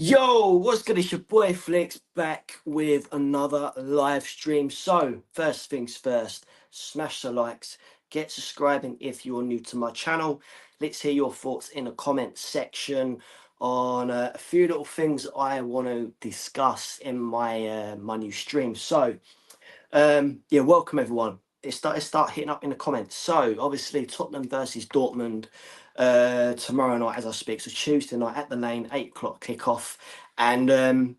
Yo, what's good? It's your boy Flicks back with another live stream. So, first things first, smash the likes, get subscribing if you're new to my channel. Let's hear your thoughts in the comment section on a few little things I want to discuss in my new stream. So, yeah, welcome everyone. Start hitting up in the comments. So, obviously, Tottenham versus Dortmund tomorrow night as I speak. So Tuesday night at the Lane, 8 o'clock kickoff. And am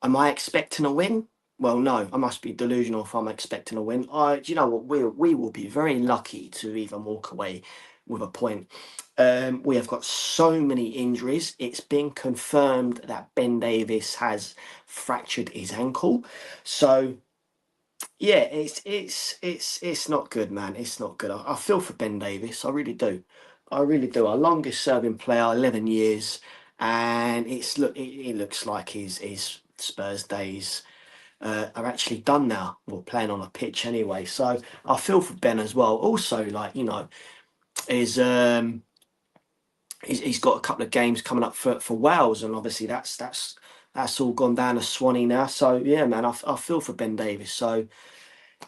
I expecting a win? Well, no, I must be delusional if I'm expecting a win. Do you know what? We will be very lucky to even walk away with a point. We have got so many injuries. It's been confirmed that Ben Davies has fractured his ankle. So yeah, it's not good, man. It's not good. I feel for Ben Davies. I really do. I really do. Our longest serving player, 11 years, and it looks like his Spurs days are actually done now. Well, playing on a pitch anyway. So I feel for Ben as well. Also, like is he's got a couple of games coming up for Wales, and obviously that's all gone down to Swanee now. So yeah, man, I feel for Ben Davies. So.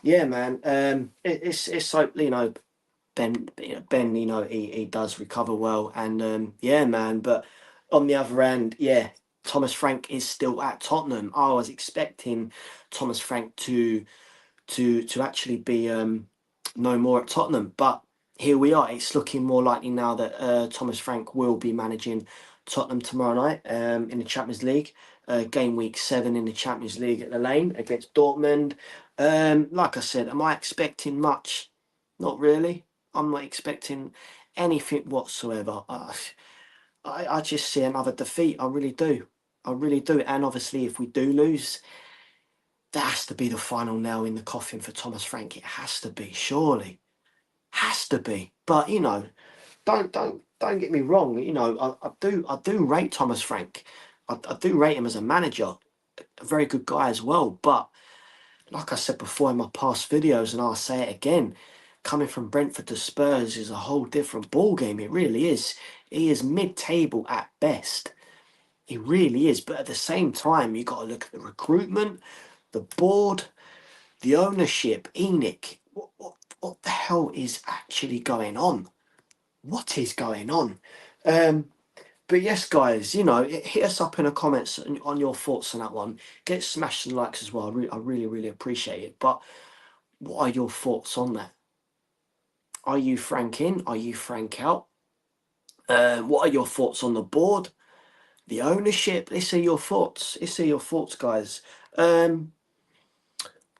Yeah, man. It's like Ben. He does recover well, and yeah, man. But on the other hand, yeah, Thomas Frank is still at Tottenham. I was expecting Thomas Frank to actually be no more at Tottenham, but here we are. It's looking more likely now that Thomas Frank will be managing Tottenham tomorrow night in the Champions League. Game week 7 in the Champions League at the Lane against Dortmund. Like I said, am I expecting much? Not really. I'm not expecting anything whatsoever. I just see another defeat. I really do. I really do. And obviously, if we do lose, that has to be the final nail in the coffin for Thomas Frank. It has to be, surely. Has to be. But don't get me wrong. I do rate Thomas Frank. I do rate him as a manager. A very good guy as well. But like I said before in my past videos, and I'll say it again, coming from Brentford to Spurs is a whole different ball game. It really is. He is mid-table at best. He really is. But at the same time, you got to look at the recruitment, the board, the ownership. Enoch, what the hell is actually going on? What is going on? But yes, guys, hit us up in the comments on your thoughts on that one. Get smashed and likes as well. I really, really appreciate it. But what are your thoughts on that? Are you Frank in? Are you Frank out? What are your thoughts on the board? The ownership? Let's see your thoughts. Let's see your thoughts, guys. I'm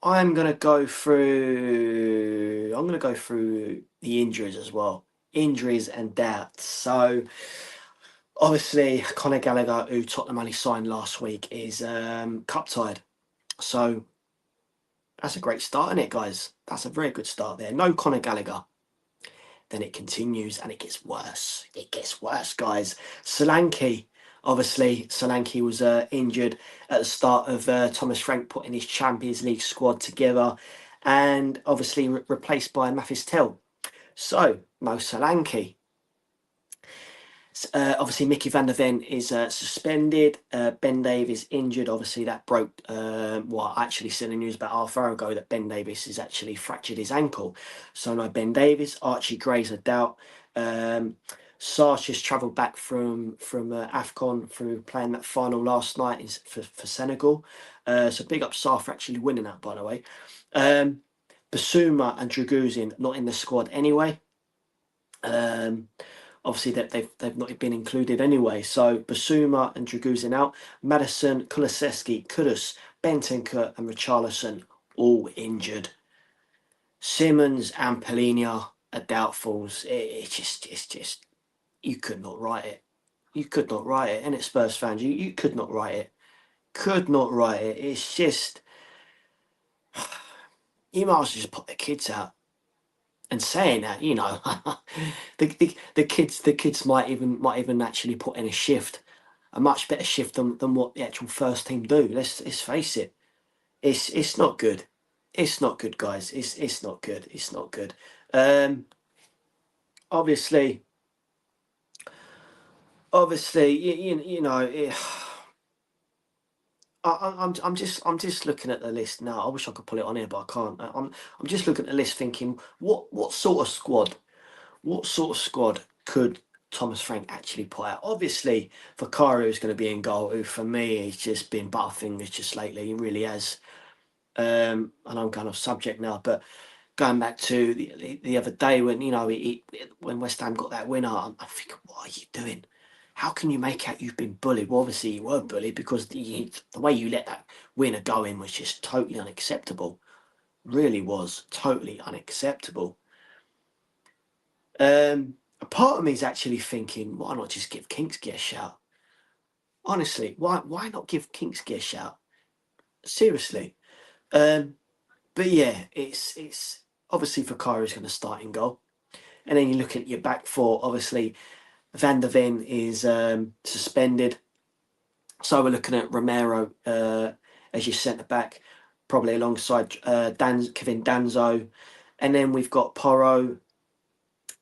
gonna go through. I'm gonna go through the injuries as well. Injuries and doubts. So obviously, Conor Gallagher, who Tottenham only signed last week, is cup tied. So that's a great start, isn't it, guys? That's a very good start there. No Conor Gallagher. Then it continues and it gets worse. It gets worse, guys. Solanke. Obviously, Solanke was injured at the start of Thomas Frank putting his Champions League squad together, and obviously replaced by Mathis Tel. So, no Solanke. Obviously, Mickey van der Ven is suspended. Ben Davies injured. Obviously, that broke. I actually seen the news about half an hour ago that Ben Davies has actually fractured his ankle. So no Ben Davies. Archie Gray's a doubt. Sarge has travelled back from AFCON through playing that final last night for Senegal. So big up Sarr for actually winning that, by the way. Basuma and Draguzin not in the squad anyway. Obviously, that they've not been included anyway. So Basuma and Draguzin out. Madison, Kulusevski, Kudus, Bentancur and Richarlison all injured. Simmons and Polina are doubtfuls. It's just you could not write it. You could not write it. And it's Spurs fans, you could not write it. Could not write it. It's just you might as well just put the kids out. And saying that, the kids might even actually put in a shift, a much better shift than what the actual first team do. Let's face it, it's not good. It's not good, guys. It's not good. It's not good. Obviously, I'm just looking at the list now. I wish I could pull it on here, but I can't. I'm just looking at the list, thinking what sort of squad, what sort of squad could Thomas Frank actually put out? Obviously, Vicario is going to be in goal. Who for me, he's just been butterfingers just lately. He really has. And I'm kind of subject now, but going back to the other day when when West Ham got that winner, I'm thinking, what are you doing? How can you make out you've been bullied? Well, obviously you were bullied because the way you let that winner go in was just totally unacceptable. Really was totally unacceptable. A part of me is actually thinking, why not just give Kingsky a shout? Honestly, why not give Kingsky a shout? Seriously. Um, but yeah, it's obviously Vicario's going to start in goal. And then you look at your back four. Obviously, Van der Ven is suspended, so we're looking at Romero as your centre back, probably alongside Kevin Danzo, and then we've got Porro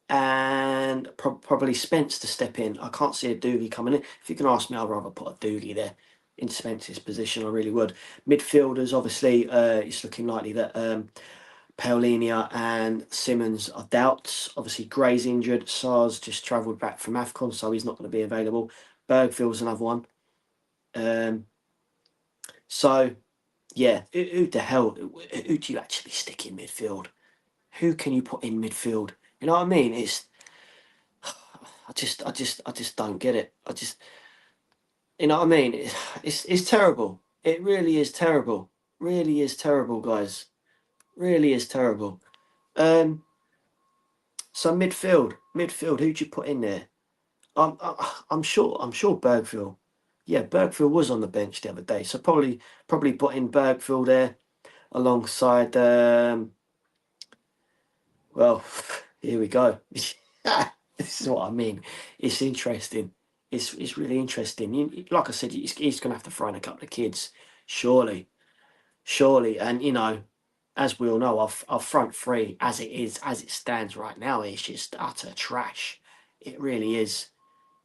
and probably Spence to step in. I can't see a Doogie coming in. If you can ask me, I'd rather put a Doogie there in Spence's position. I really would. Midfielders, obviously, it's looking likely that Paulinia and Simmons are doubts. Obviously, Gray's injured. Sars just travelled back from AFCON, so he's not going to be available. Bergville's another one. So, yeah, who the hell? Who do you actually stick in midfield? Who can you put in midfield? You know what I mean? I just don't get it. You know what I mean? It's terrible. It really is terrible. Really is terrible, guys. Really is terrible. Um, so midfield. Who'd you put in there? I'm sure Bergville. Yeah, Bergville was on the bench the other day, so probably put in Bergville there alongside. Well, here we go. This is what I mean. It's interesting. It's really interesting. Like I said, he's going to have to throw in a couple of kids, surely. And as we all know, our front three, as it is, as it stands right now, is just utter trash. It really is.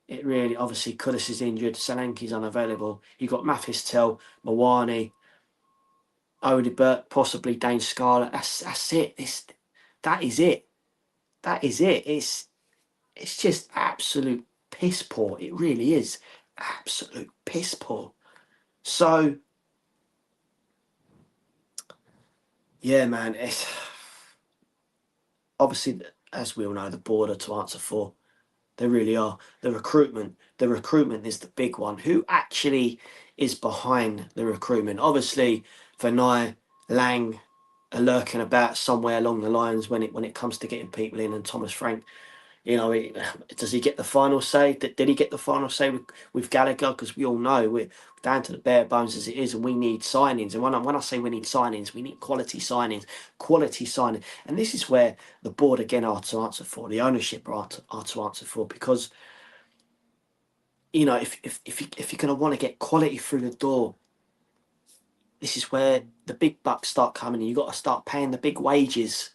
It really, obviously, Kudus is injured. Solanke's unavailable. You've got Mathis Tell, Mawani, Odibert, possibly Dane Scarlett. That's it. That is it. That is it. It's just absolute piss poor. It really is absolute piss poor. So yeah, man. It's obviously, as we all know, the border to answer for. They really are. The recruitment is the big one. Who actually is behind the recruitment? Obviously, Vanai, Lang are lurking about somewhere along the lines when it comes to getting people in, and Thomas Frank. Does he get the final say? Did he get the final say with Gallagher? Because we all know we're down to the bare bones as it is, and we need signings. And when I say we need signings, we need quality signings, quality signing. And this is where the board again are to answer for, the ownership are to answer for, because if you're going to want to get quality through the door, this is where the big bucks start coming. You got to start paying the big wages.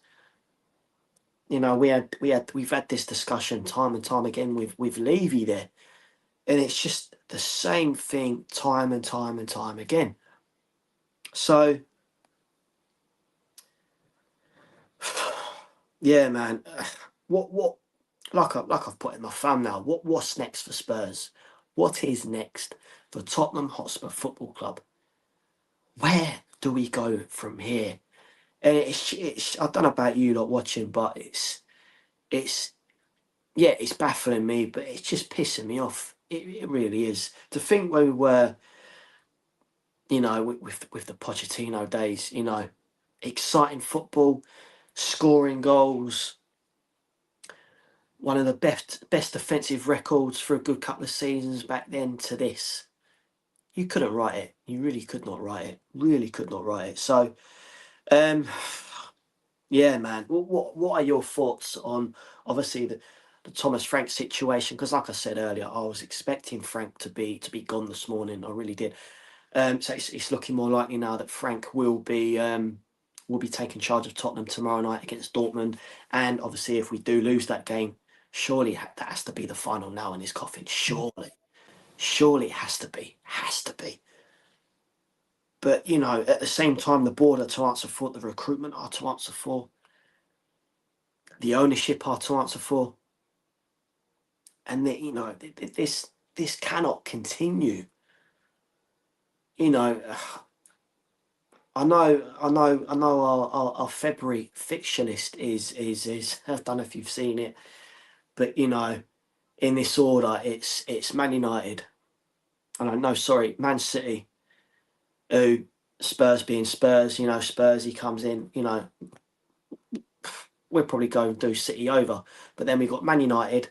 We've had this discussion time and time again with Levy there, and it's just the same thing time and time and time again. So, yeah, man, what like I've put in my thumbnail. What's next for Spurs? What is next for Tottenham Hotspur Football Club? Where do we go from here? And it's I don't know about you lot watching, but it's yeah, it's baffling me, but it's just pissing me off. It really is. To think where we were, with the Pochettino days, exciting football, scoring goals, one of the best defensive records for a good couple of seasons back then to this. You couldn't write it. You really could not write it. Really could not write it. So, um, yeah, man. What are your thoughts on obviously the Thomas Frank situation? Because like I said earlier, I was expecting Frank to be gone this morning. I really did. So it's looking more likely now that Frank will be taking charge of Tottenham tomorrow night against Dortmund. And obviously, if we do lose that game, surely that has to be the final nail in his coffin. Surely it has to be. Has to be. But, you know, at the same time, the board are to answer for, the recruitment are to answer for, the ownership are to answer for. And, you know, this cannot continue. You know, I know our February fixture list is I don't know if you've seen it, but, you know, in this order, it's Man United. No, sorry, Man City, who, Spurs being Spurs, you know, Spurs, he comes in, you know, we'll probably go and do City over. But then we've got Man United,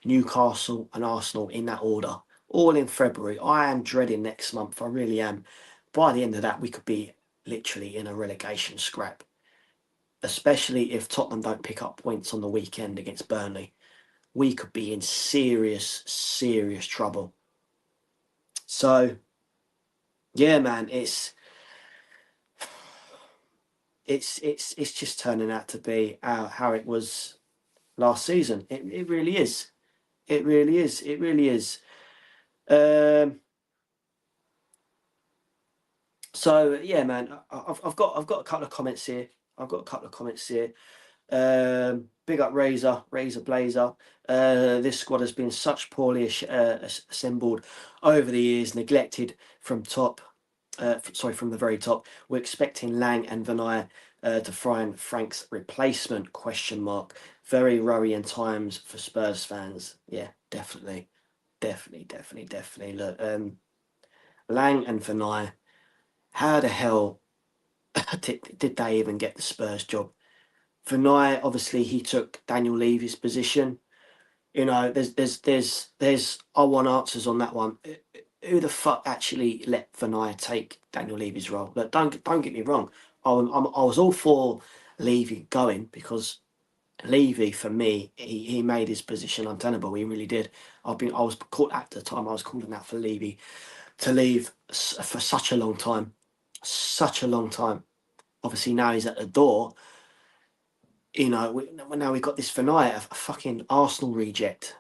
Newcastle and Arsenal in that order, all in February. I am dreading next month, I really am. By the end of that, we could be literally in a relegation scrap, especially if Tottenham don't pick up points on the weekend against Burnley. We could be in serious, serious trouble. So, yeah, man, it's just turning out to be how it was last season. It really is. It really is. It really is. So yeah, man, I've got a couple of comments here. Big up Razor Blazer. This squad has been such poorly assembled over the years, neglected from top. From the very top. We're expecting Lang and Vinay to find Frank's replacement? Question mark. Very worrying times for Spurs fans. Yeah, definitely. Look, Lang and Vinay, how the hell did they even get the Spurs job? Vinay, obviously, he took Daniel Levy's position. You know, there's I want answers on that one. Who the fuck actually let Vinay take Daniel Levy's role? But don't get me wrong. I was all for Levy going, because Levy, for me, he made his position untenable. He really did. I was caught at the time. I was calling out for Levy to leave for such a long time, Obviously now he's at the door. You know, now we've got this Vinay, a fucking Arsenal reject.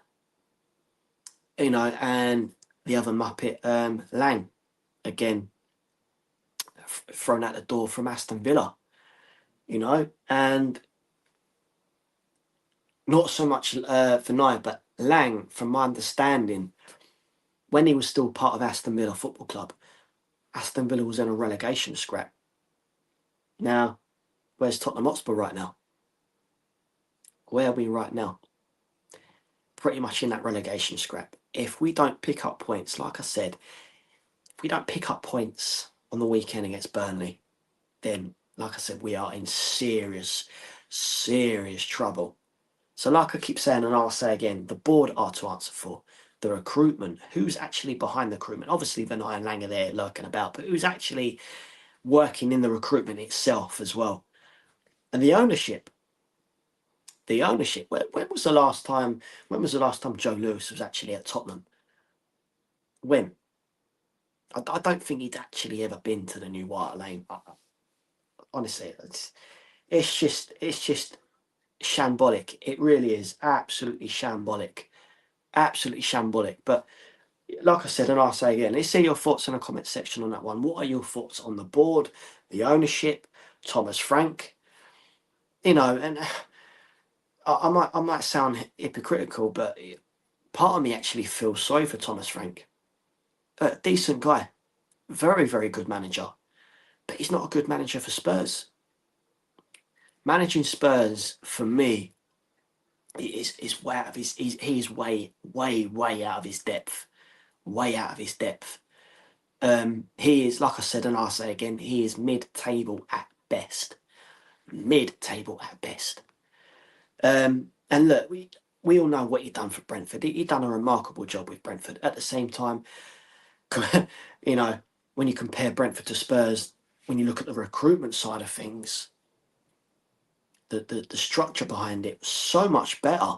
You know, and the other Muppet, Lang, again, thrown out the door from Aston Villa. You know, and not so much Vinay, but Lang, from my understanding, when he was still part of Aston Villa Football Club, Aston Villa was in a relegation scrap. Now, where's Tottenham Hotspur right now? Where are we right now? Pretty much in that relegation scrap. If we don't pick up points, like I said, if we don't pick up points on the weekend against Burnley, then, like I said, we are in serious, serious trouble. So like I keep saying, and I'll say again, the board are to answer for. The recruitment, who's actually behind the recruitment? Obviously, Vinay and Lang are there lurking about, but who's actually working in the recruitment itself as well? And the ownership. When was the last time Joe Lewis was actually at Tottenham? When? I don't think he'd actually ever been to the new White Lane. Honestly, it's just shambolic. It really is absolutely shambolic. Absolutely shambolic. But like I said, and I'll say again, let's see your thoughts in the comment section on that one. What are your thoughts on the board, the ownership, Thomas Frank? You know, and I might sound hypocritical, but part of me actually feels sorry for Thomas Frank. A decent guy, very, very good manager, but he's not a good manager for Spurs. Managing Spurs, for me, is way out of his. He's way out of his depth. Way out of his depth. He is, like I said, and I'll say again, he is mid-table at best. Mid-table at best. And look, we all know what he done for Brentford. He done a remarkable job with Brentford. At the same time, you know, when you compare Brentford to Spurs, when you look at the recruitment side of things, the structure behind it was so much better.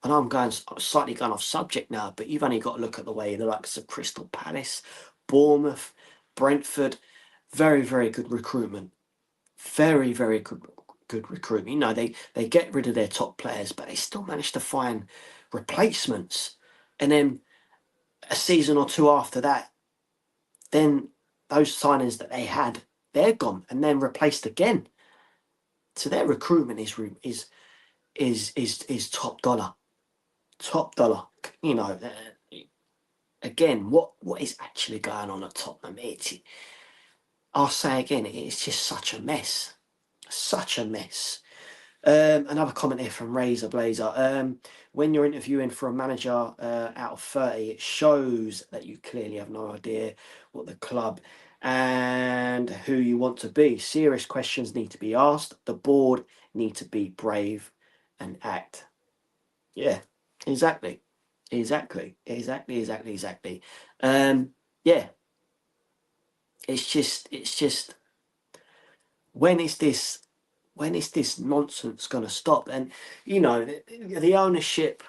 And I'm slightly going off subject now, but you've only got to look at the way the likes of Crystal Palace, Bournemouth, Brentford, very, very good recruitment. Very, very good recruitment. You know, they get rid of their top players, but they still manage to find replacements. And then a season or two after that, then those signings that they had, they're gone and then replaced again. So their recruitment is top dollar, top dollar. You know, again, what is actually going on at Tottenham? I'll say again, it's just such a mess. Another comment here from Razor Blazer. When you're interviewing for a manager out of 30, it shows that you clearly have no idea what the club and who you want to be. Serious questions need to be asked. The board need to be brave and act. Yeah, exactly. Exactly. Yeah, it's just when is this nonsense going to stop? And you know, the ownership,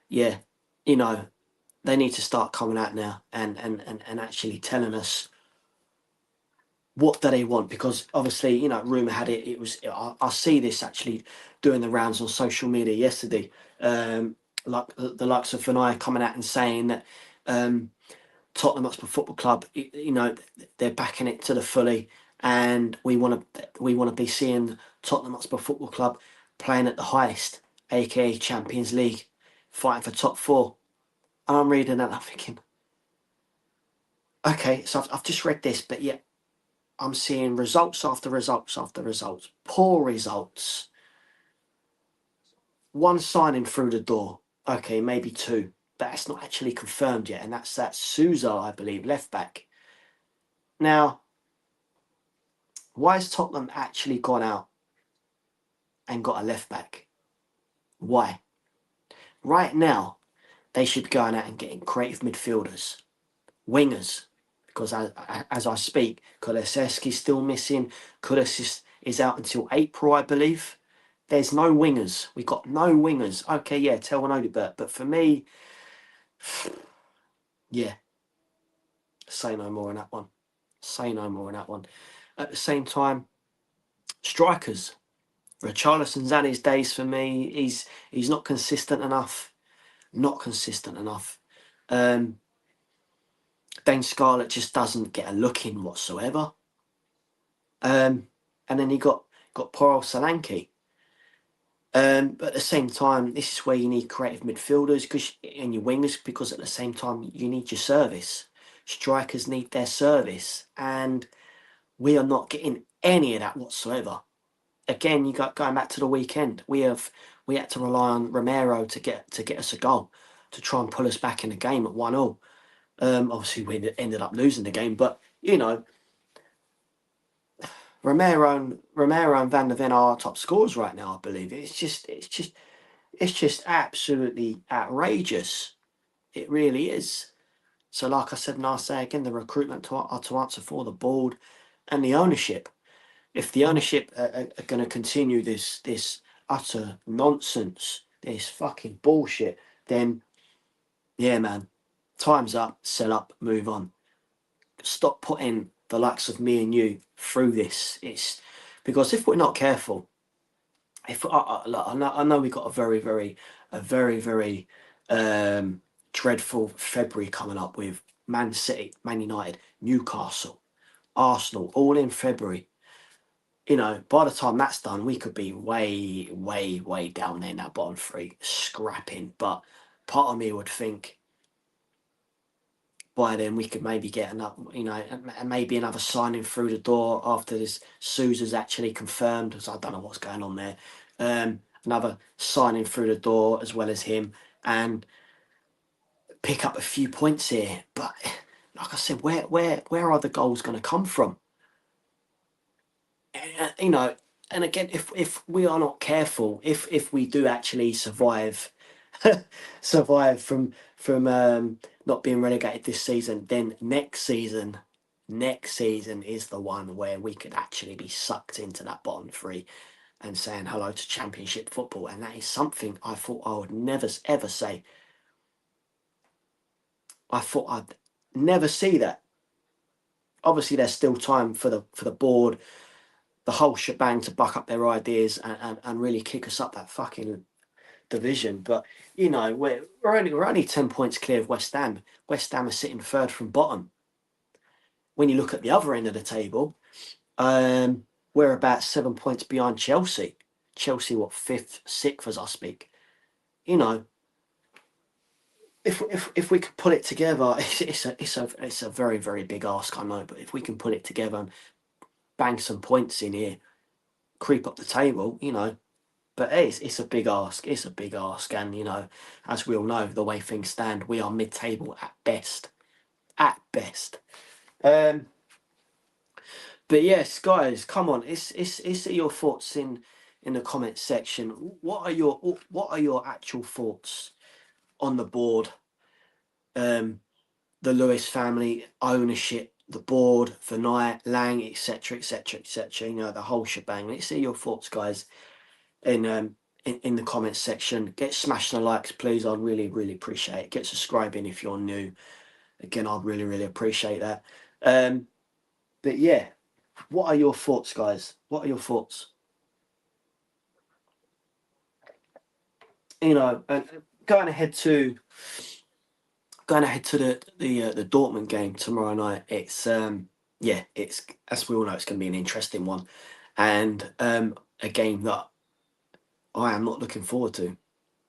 yeah, you know, they need to start coming out now and actually telling us what do they want, because obviously, you know, rumor had it was, I see this actually doing the rounds on social media yesterday, like the likes of Vanaya coming out and saying that Tottenham Hotspur Football Club, you know, they're backing it to the fully, and we want to be seeing Tottenham Hotspur Football Club playing at the highest, aka Champions League, fighting for top four. And I'm reading that, and I'm thinking, okay, so I've just read this, but yet I'm seeing results after results after results, poor results. One signing through the door, okay, maybe two, but that's not actually confirmed yet, and that's that Souza, I believe, left back. Now, why has Tottenham actually gone out and got a left back? Why? Right now, they should be going out and getting creative midfielders, wingers, because as I speak, Kulusevski's still missing. Kulis is out until April, I believe. There's no wingers. We've got no wingers. Okay, yeah, tell one Odibert, but for me, yeah, say no more on that one. Say no more on that one. At the same time, strikers. Richarlison's had his days for me. He's not consistent enough. Not consistent enough. Dane Scarlett just doesn't get a look in whatsoever. And then you got poor old Solanke. But at the same time, this is where you need creative midfielders and your wingers, because at the same time you need your service. Strikers need their service, and we are not getting any of that whatsoever. Again, you got going back to the weekend. We had to rely on Romero to get us a goal to try and pull us back in the game at 1-0. Obviously, we ended up losing the game, but you know, Romero and Van der Ven are our top scorers right now. I believe it's just absolutely outrageous. It really is. So, like I said, and I'll say again, the recruitment to answer for the board and the ownership. If the ownership are going to continue this utter nonsense, this fucking bullshit, then yeah, man, time's up, sell up, move on. Stop putting the likes of me and you through this. It's because if we're not careful, if look, I know we got a very dreadful February coming up with Man City, Man United, Newcastle, Arsenal, all in February. You know, by the time that's done, we could be way down there in that bottom three, scrapping. But part of me would think by then we could maybe get another, you know, and maybe another signing through the door after this Sousa's actually confirmed, because I don't know what's going on there. Another signing through the door as well as him, and pick up a few points here. But like I said, where are the goals going to come from? You know, and again, if we are not careful, if we do actually survive, survive from not being relegated this season, then next season is the one where we could actually be sucked into that bottom three and saying hello to Championship football, and that is something I thought I would never ever say. I thought I'd never see that. Obviously, there's still time for the board, the whole shebang, to buck up their ideas and really kick us up that fucking division. But you know, we're only 10 points clear of West Ham. West Ham are sitting third from bottom. when you look at the other end of the table, we're about 7 points behind Chelsea. Chelsea, what, 5th, 6th as I speak. You know, if we could put it together, it's a very, very big ask, I know, but if we can put it together and bang some points in here, creep up the table, you know. But it's a big ask. It's a big ask, and you know, as we all know, the way things stand, we are mid-table at best. At best. But yes, guys, come on. It's your thoughts in the comment section. What are your actual thoughts on the board? The Lewis family, ownership, the board, the night, Lang, etc., etc., etc. You know, the whole shebang. Let's see your thoughts, guys, in the comments section. Get smashing the likes, please. I'd really, really appreciate it. Get subscribing if you're new. Again, I'd really, really appreciate that. But yeah, what are your thoughts, guys? What are your thoughts? You know, and going ahead to the Dortmund game tomorrow night. It's yeah, it's, as we all know, it's going to be an interesting one, and a game that I am not looking forward to.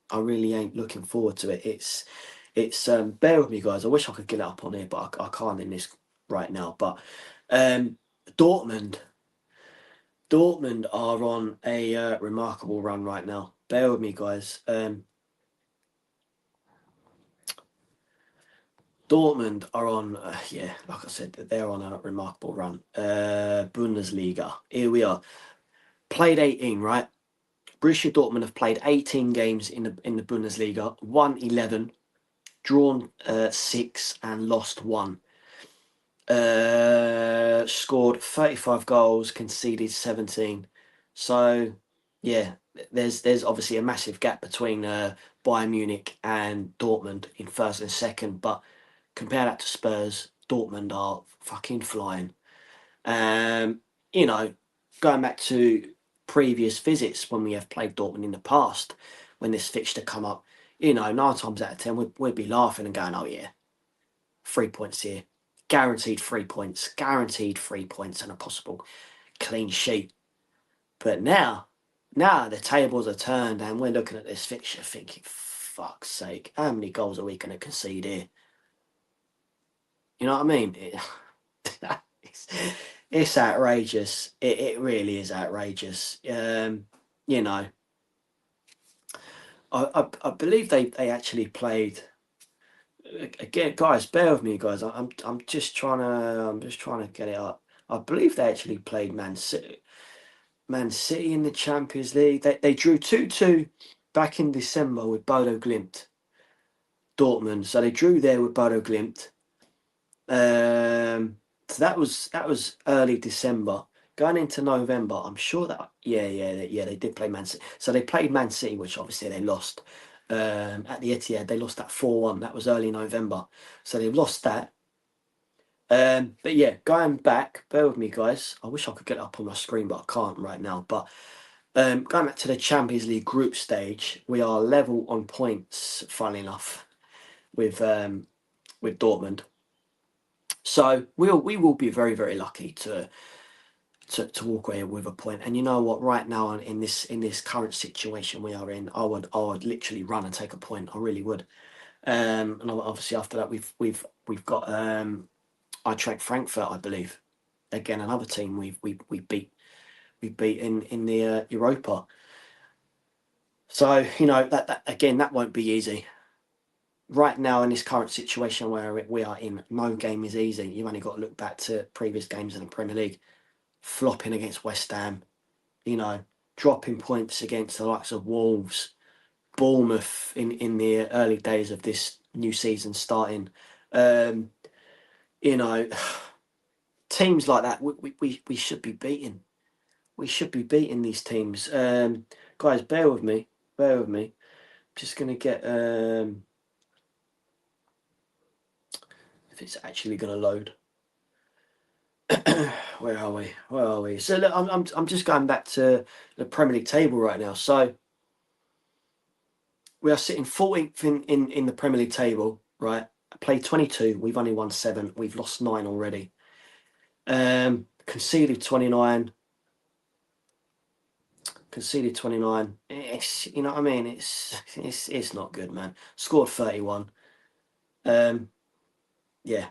I really ain't looking forward to it. It's bear with me, guys. I wish I could get it up on here, but I can't in this right now. But Dortmund are on a remarkable run right now. Bear with me, guys. Dortmund are on, yeah, like I said, they're on a remarkable run. Bundesliga. Here we are. Played 18, right? Borussia Dortmund have played 18 games in the Bundesliga, won 11, drawn 6, and lost 1. Scored 35 goals, conceded 17. So, yeah, there's obviously a massive gap between Bayern Munich and Dortmund in first and second, but compare that to Spurs, Dortmund are fucking flying. You know, going back to previous visits when we have played Dortmund in the past, when this fixture come up, you know, 9 times out of 10 we'd be laughing and going, oh yeah, 3 points here, guaranteed 3 points, guaranteed 3 points and a possible clean sheet. But now the tables are turned and we're looking at this fixture thinking, fuck's sake, how many goals are we going to concede here? You know what I mean? It's outrageous. It really is outrageous. You know, I believe they actually played again, guys. Bear with me, guys. I'm just trying to get it up. I believe they actually played Man City in the Champions League. They drew 2-2 back in December with Bodo Glimt, Dortmund. So they drew there with Bodo Glimt. So that was early December. Going into November, I'm sure that they did play Man City. So they played Man City, which obviously they lost. At the Etihad, they lost that 4-1. That was early November. So they lost that. But yeah, going back, bear with me, guys. I wish I could get it up on my screen, but I can't right now. But going back to the Champions League group stage, we are level on points, funnily enough, with Dortmund. So we will be very, very lucky to walk away with a point. And you know what? Right now, in this current situation we are in, I would literally run and take a point. I really would. And obviously after that, we've got Eintracht Frankfurt, I believe. Again, another team we beat in the Europa. So you know that again, that won't be easy. Right now, in this current situation where we are in, no game is easy. You've only got to look back to previous games in the Premier League. Flopping against West Ham, you know, dropping points against the likes of Wolves, Bournemouth in the early days of this new season starting. You know, teams like that, we should be beating. We should be beating these teams. Guys, bear with me. Bear with me. Just going to get... if it's actually going to load. Where are we? Where are we? So look, I'm just going back to the Premier League table right now. So we are sitting 14th in the Premier League table, right? Played 22. We've only won 7. We've lost 9 already. Conceded 29. Conceded 29. It's, you know what I mean? It's not good, man. Scored 31. Yeah,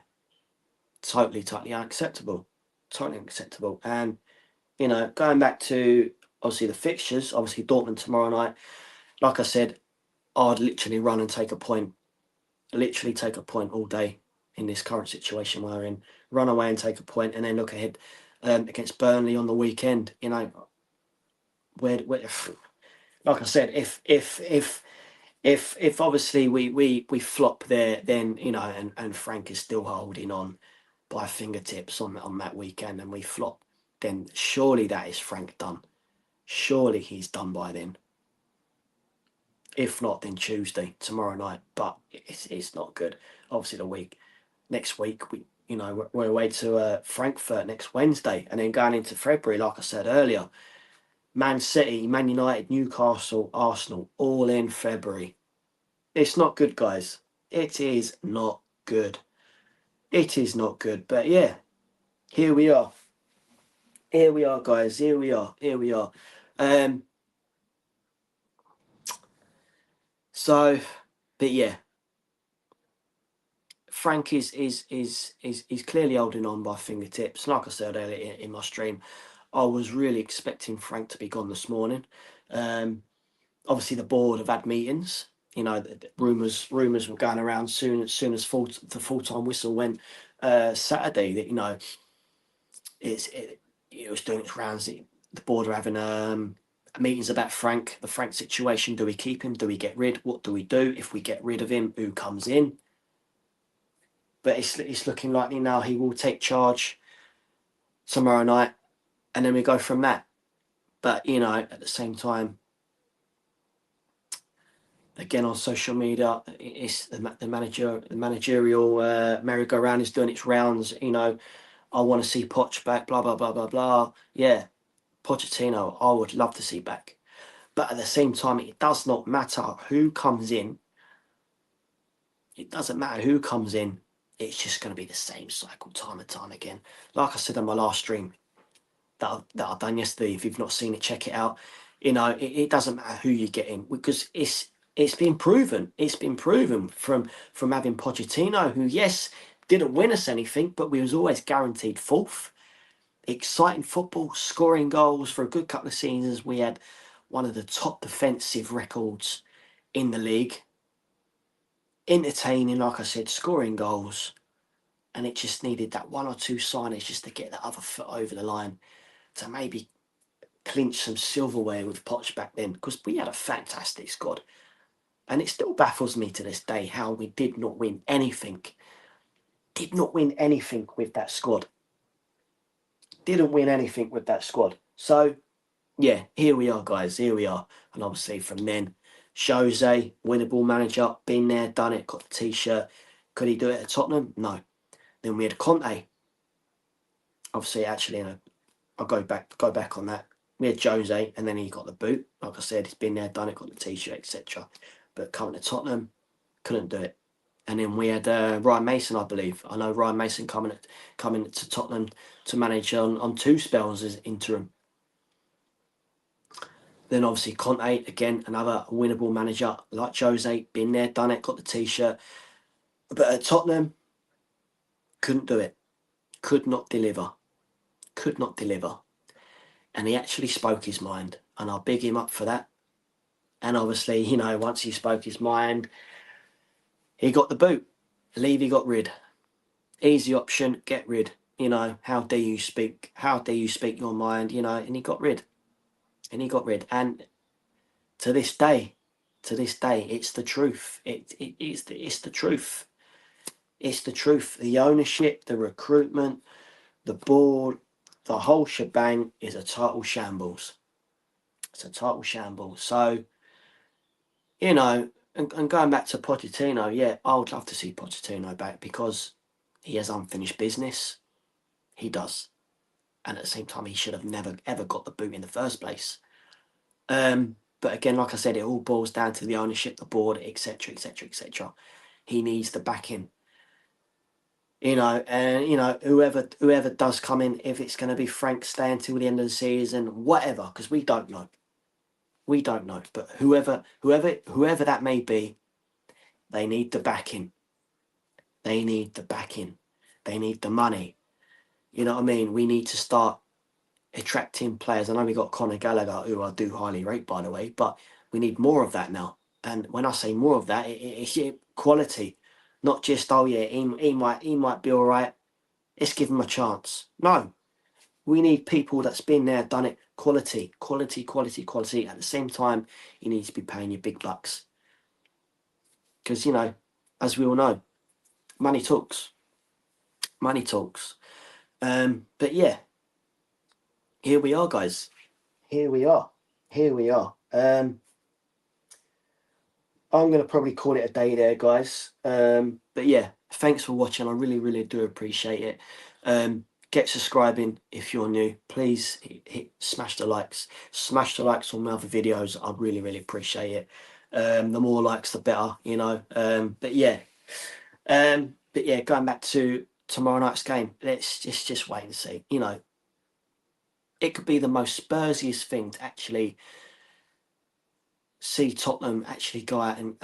totally unacceptable. Totally unacceptable. And, you know, going back to obviously the fixtures, obviously Dortmund tomorrow night, like I said, I'd literally run and take a point. Literally take a point all day in this current situation we're in. Run away and take a point, and then look ahead against Burnley on the weekend. You know, where like I said, if obviously we flop there, then you know, and Frank is still holding on by fingertips on that weekend, and we flop, then surely that is Frank done. Surely he's done by then. If not, then Tuesday, tomorrow night. But it's not good. Obviously, next week, we're away to Frankfurt next Wednesday, and then going into February, like I said earlier, Man City, Man United, Newcastle, Arsenal, all in February. It's not good, guys. It is not good. It is not good. But yeah, here we are. Here we are, guys. Here we are. Here we are. Um. So, but yeah, Frank is clearly holding on by fingertips. Like I said earlier in my stream, I was really expecting Frank to be gone this morning. Obviously, the board have had meetings. You know, rumors were going around soon as the full time whistle went Saturday. That, you know, it was doing its rounds. The board are having meetings about Frank, the Frank situation. Do we keep him? Do we get rid? What do we do if we get rid of him? Who comes in? But it's looking likely now he will take charge tomorrow night, and then we go from that. But you know, at the same time, again on social media, it's the managerial merry-go-round is doing its rounds. You know, I want to see Poch back. Blah blah blah blah blah. Yeah, Pochettino, I would love to see back. But at the same time, it does not matter who comes in. It doesn't matter who comes in. It's just going to be the same cycle time and time again. Like I said on my last stream, that I've done yesterday. If you've not seen it, check it out. You know, it doesn't matter who you get in, because it's been proven. It's been proven from having Pochettino, who, yes, didn't win us anything, but we was always guaranteed fourth. Exciting football, scoring goals for a good couple of seasons. We had one of the top defensive records in the league. Entertaining, like I said, scoring goals. And it just needed that one or two signings just to get the other foot over the line, to maybe clinch some silverware with Poch back then, because we had a fantastic squad. And it still baffles me to this day how we did not win anything. Did not win anything with that squad. Didn't win anything with that squad. So, yeah, here we are, guys. Here we are. And obviously from then, Jose, winnable manager, been there, done it, got the T-shirt. Could he do it at Tottenham? No. Then we had Conte. Obviously, actually, you know, I'll go back on that. We had Jose, and then he got the boot. Like I said, he's been there, done it, got the T-shirt, etc. But coming to Tottenham, couldn't do it. And then we had Ryan Mason, I believe. I know Ryan Mason coming to Tottenham to manage on two spells as interim. Then obviously Conte, again, another winnable manager like Jose, been there, done it, got the T-shirt. But at Tottenham, couldn't do it. Could not deliver. Could not deliver. And he actually spoke his mind, and I'll big him up for that. And obviously, you know, once he spoke his mind, he got the boot. Levy got rid. Easy option, get rid. You know, how dare you speak? How dare you speak your mind? You know, and he got rid. And he got rid. And to this day, it's the truth. It's the truth. It's the truth. The ownership, the recruitment, the board, the whole shebang is a total shambles. It's a total shambles. So, you know, and going back to Pochettino, yeah, I would love to see Pochettino back, because he has unfinished business. He does. And at the same time, he should have never, ever got the boot in the first place. But again, like I said, it all boils down to the ownership, the board, etc., etc., etc. He needs the backing. And whoever does come in, if it's going to be Frank staying till the end of the season, whatever, because we don't know. We don't know. But whoever that may be, they need the backing. They need the backing. They need the money. You know what I mean? We need to start attracting players. I know we got Conor Gallagher, who I do highly rate, by the way, but we need more of that now. And when I say more of that, it's quality, not just, oh yeah, he might be all right. Let's give him a chance. No, we need people that's been there, done it. Quality, quality, quality, quality. At the same time, you need to be paying your big bucks because as we all know, money talks. Money talks. But yeah, here we are, guys. Here we are. Here we are. I'm going to probably call it a day there, guys. But yeah, thanks for watching. I really, really do appreciate it. Get subscribing if you're new. Please smash the likes. Smash the likes on my other videos. I'd really, really appreciate it. The more likes, the better, But yeah, going back to tomorrow night's game. Let's just wait and see. It could be the most Spursiest thing to actually see Tottenham actually go out and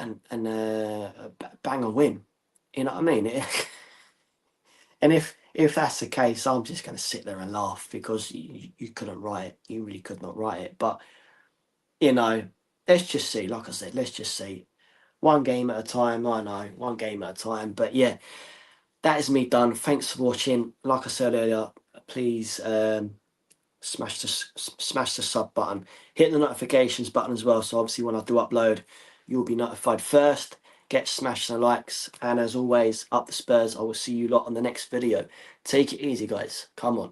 bang a win. You know what I mean? And if that's the case, I'm just going to sit there and laugh because you couldn't write it. You really could not write it. But let's just see. Like I said, let's just see. One game at a time. I know, one game at a time. But yeah, that is me done. Thanks for watching. Like I said earlier, please smash the sub button, hit the notifications button as well, so obviously when I do upload you'll be notified first. Get smash the likes, and as always, up the Spurs. I will see you lot on the next video. Take it easy, guys. Come on.